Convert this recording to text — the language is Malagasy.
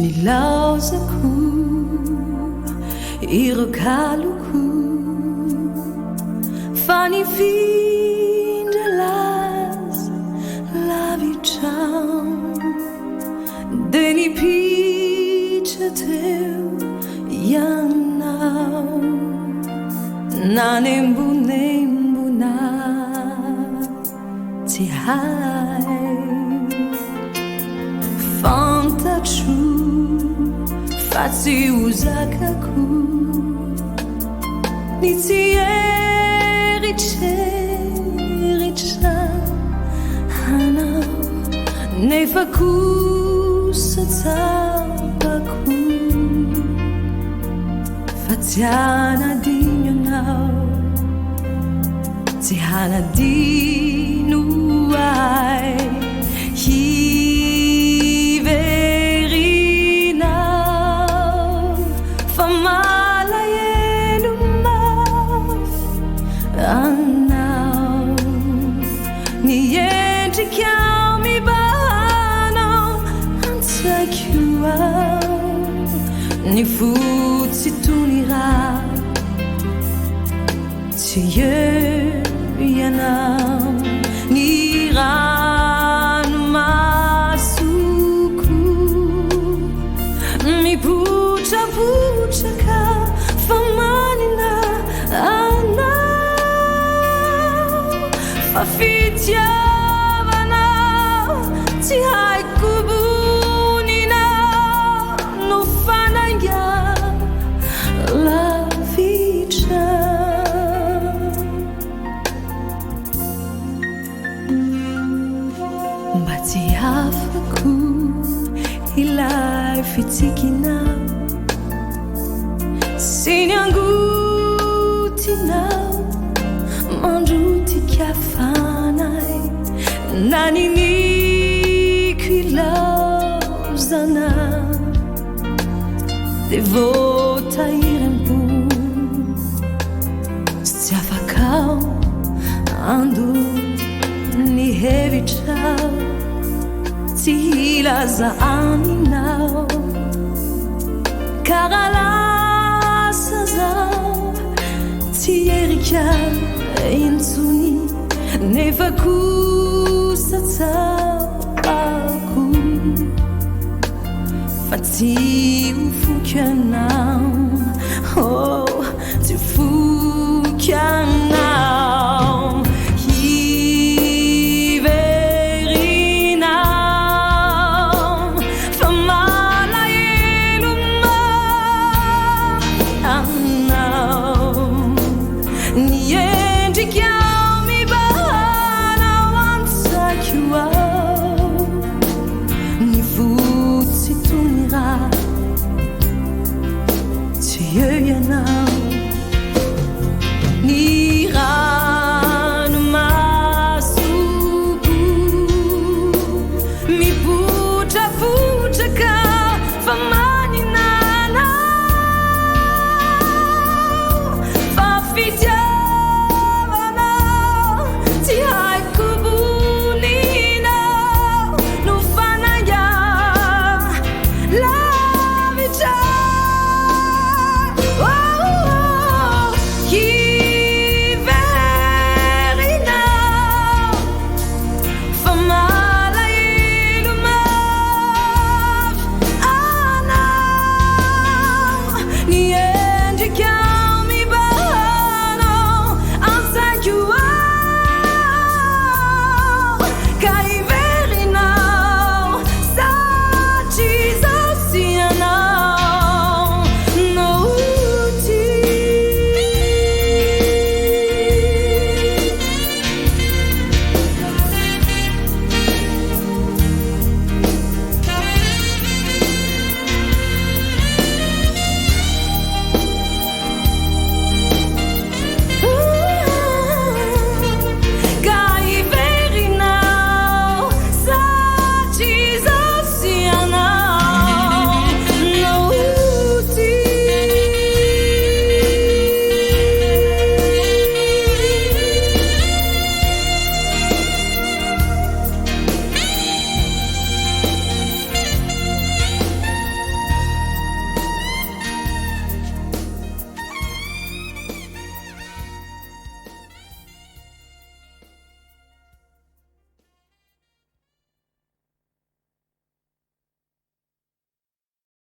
Nilauzaku irokaluku Fani findelas lavicham Deni pichatu yanau Nanembu na tihai Fantachu Fatsi uzakaku Richa Hana Nefaku Satsabaku Fatiana dinyo now Tihana dinu ai Hiverina Famalaye maf Anau Niente chiami bano Antakua Ni futsi tunira Tiyeyanam Niran masuku Mi pucha ka Famanina Ana Fafitiavana Tihai kubunina No fanaya La vicha Batiafaku Ilai fitikina Sinyangutina Manjuti kiafanai Nanini kilazana Devota irempu Stiafakau Andu ni hevichau Tilaza aninau Karala sazau Tierika insuni Nevaku satsabaku Fati ufukanau Oh, tu fukan